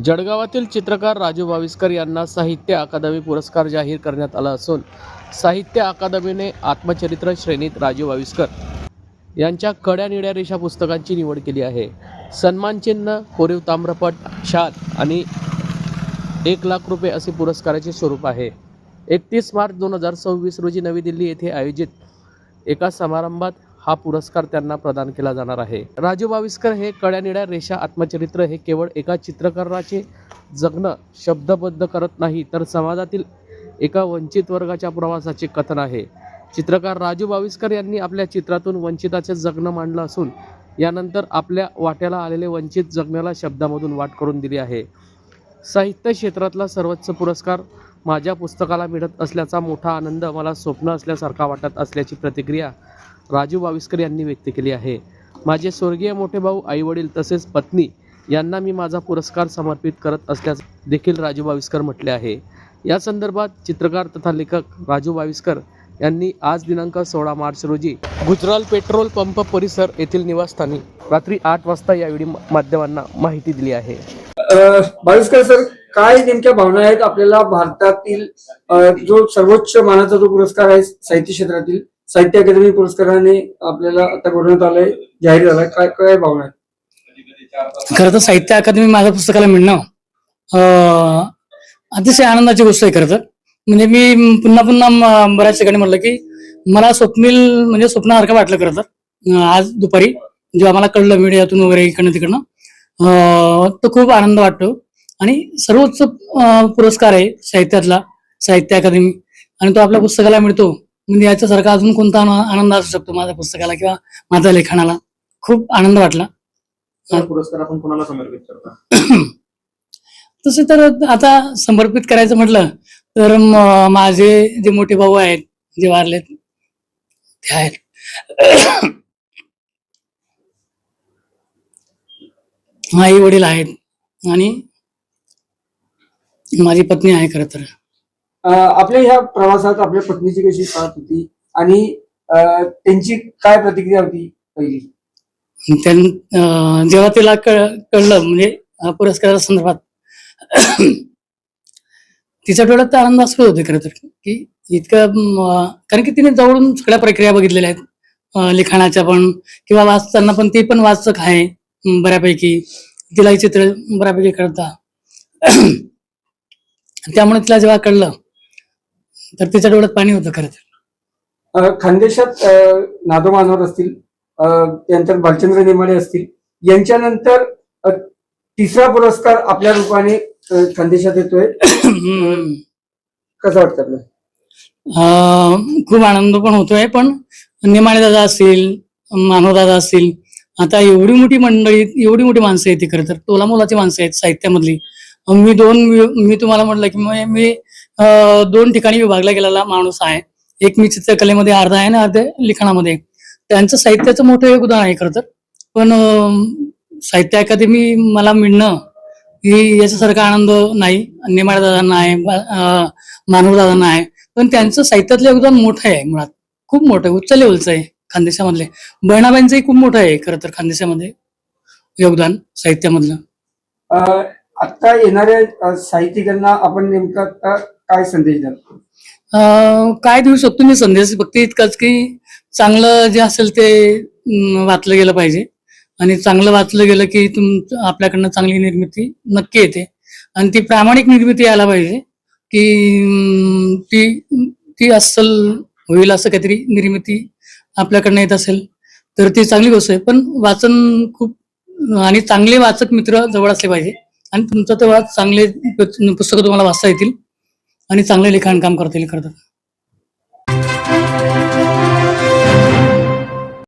जळगावातील चित्रकार राजू वाविस्कर यांना साहित्य अकादमी पुरस्कार जाहीर करण्यात आला असून साहित्य अकादमीने आत्मचरित्र श्रेणीत राजू वाविस्कर यांच्या कड्या निळ्या रेषा पुस्तकांची निवड केली आहे. सन्मान चिन्ह, कोरीव ताम्रपट, शाल आणि 1,00,000 रुपये असे पुरस्काराचे स्वरूप आहे. 31 मार्च 2026 रोजी नवी दिल्ली येथे आयोजित एका समारंभात हा पुरस्कार त्यांना प्रदान केला जाणार आहे. राजू वाविस्कर हे कड्या निळ्या रेषा आत्मचरित्र हे केवळ एका चित्रकाराचे जगणं शब्दबद्ध करत नाही, तर समाजातील एका वंचित वर्गाच्या प्रवासाचे कथन आहे. चित्रकार राजू वाविस्कर यांनी आपल्या चित्रातून वंचिताचे जगणं मांडलं असून यानंतर आपल्या वाट्याला आलेले वंचित जगण्याला शब्दामधून वाट करून दिली आहे. साहित्य क्षेत्रातला सर्वोच्च पुरस्कार माझ्या पुस्तकाला मिळत असल्याचा मोठा आनंद मला स्वप्न असल्यासारखा वाटत असल्याची प्रतिक्रिया राजू वाविस्कर यांनी व्यक्त केली आहे. माझे स्वर्गीय मोठे भाऊ, आईवडील तसेच पत्नी यांना मी माझा पुरस्कार समर्पित करत असल्याचे देखील राजू वाविस्कर म्हटले आहे. या संदर्भात चित्रकार तथा लेखक राजू वाविस्कर यांनी आज दिनांक 16 मार्च रोजी गुजराल पेट्रोल पंप परिसर येथील निवासस्थानी रात्री 8 वाजता यावेळी माध्यमांना माहिती दिली आहे. वाविस्कर सर, काय नेमक्या भावना आहेत आपल्याला? भारतातील जो सर्वोच्च मानाचा जो पुरस्कार आहे साहित्य क्षेत्रातील, साहित्य अकादमी पुरस्काराने आपल्याला आता करण्यात आलाय, जाहीर झालाय, काय काय भावना आहेत? खरं तर साहित्य अकादमी माझ्या पुस्तकाला मिळणं अतिशय आनंदाची गोष्ट आहे. खरं तर म्हणजे मी पुन्हा बऱ्याच ठिकाणी म्हटलं की मला स्वप्नील म्हणजे स्वप्नासारखं वाटलं. खरं तर आज दुपारी जेव्हा मला कळलं मीडियातून वगैरे इकडनं तिकडनं, तो खूप आनंद वाटतो. आणि सर्वोच्च पुरस्कार आहे साहित्यातला, साहित्य अकादमी, आणि तो आपल्या पुस्तकाला मिळतो म्हणजे याच्यासारखा अजून कोणता आनंद असू शकतो माझ्या पुस्तकाला किंवा माझ्या लेखनाला. खूप आनंद वाटला. पुरस्कार आपण कोणाला समर्पित करतो? तसे तर आता समर्पित करायचं म्हटलं तर माझे जे मोठे भाऊ आहेत, जे वारलेत ते आहेत, आई वडील आहेत आणि माझी पत्नी आहे. खरं तर आपल्या ह्या प्रवासात आपल्या पत्नीची कशी साथ होती आणि त्यांची काय प्रतिक्रिया होती पहिली? जेव्हा तिला कळलं म्हणजे पुरस्कारा संदर्भात, तिच्या डोळ्यात तर आनंद असत होते. खरं तर की इतकं, कारण की तिने जवळून सगळ्या प्रक्रिया बघितलेल्या आहेत लिखाणाच्या पण, किंवा वाचताना पण. ती पण वाचक आहे बऱ्यापैकी, तिलाही चित्र बऱ्यापैकी कळता. त्यामुळे तिला जेव्हा कळलं तर तिच्या डोळ्यात पाणी होतं. खरं तर खानदेशात नादो मानवर असतील, त्यानंतर भालचंद्र नेमाडे असतील, यांच्यानंतर तिसरा पुरस्कार आपल्या रूपाने खानदेशात येतोय. कसं वाटतं आपलं? खूप आनंद पण होतोय. पण नेमाडे दादा असतील, मानव दादा असतील, आता एवढी मोठी मंडळी, एवढी मोठी माणसं आहेत ती. खरं तर तोलामोलाची माणसं आहेत साहित्यामधली. मी तुम्हाला म्हटलं की मी 2 ठिकाणी विभागला गेलेला माणूस आहे. एक मी चित्रकलेमध्ये अर्धा आहे आणि अर्ध्या लिखाणामध्ये. त्यांचं साहित्याचं मोठं योगदान आहे. खरं तर पण साहित्य अकादमी मला मिळणं ही याच्यासारखा आनंद नाही. नेमाडे दादांना आहे, मानव दादांना आहे, पण त्यांचं साहित्यातलं योगदान मोठं आहे. मुळात खूप मोठं आहे, उच्च लेवलचं आहे. खानदेशामधले बहिणाबाईंचंही खूप मोठं आहे खरं तर खानदेशामध्ये योगदान साहित्यामधलं. आता येणाऱ्या साहित्यिकांना आपण नेमका काय संदेश द्याल? काय देऊ शकतो मी संदेश? फक्त इतकंच की चांगलं जे असेल ते वाचलं गेलं पाहिजे, आणि चांगलं वाचलं गेलं की आपल्याकडनं चांगली निर्मिती नक्की येते. आणि ती प्रामाणिक निर्मिती यायला पाहिजे की ती अस्सल होईल असं काहीतरी निर्मिती आपल्याकडनं येत असेल तर ती चांगली गोष्ट आहे. पण वाचन खूप, आणि चांगले वाचक मित्र जवळ असले पाहिजे, आणि तुमचं तेव्हा चांगले पुस्तकं तुम्हाला वाचता येतील आणि चांगले लिखाण काम करता येईल. खरं तर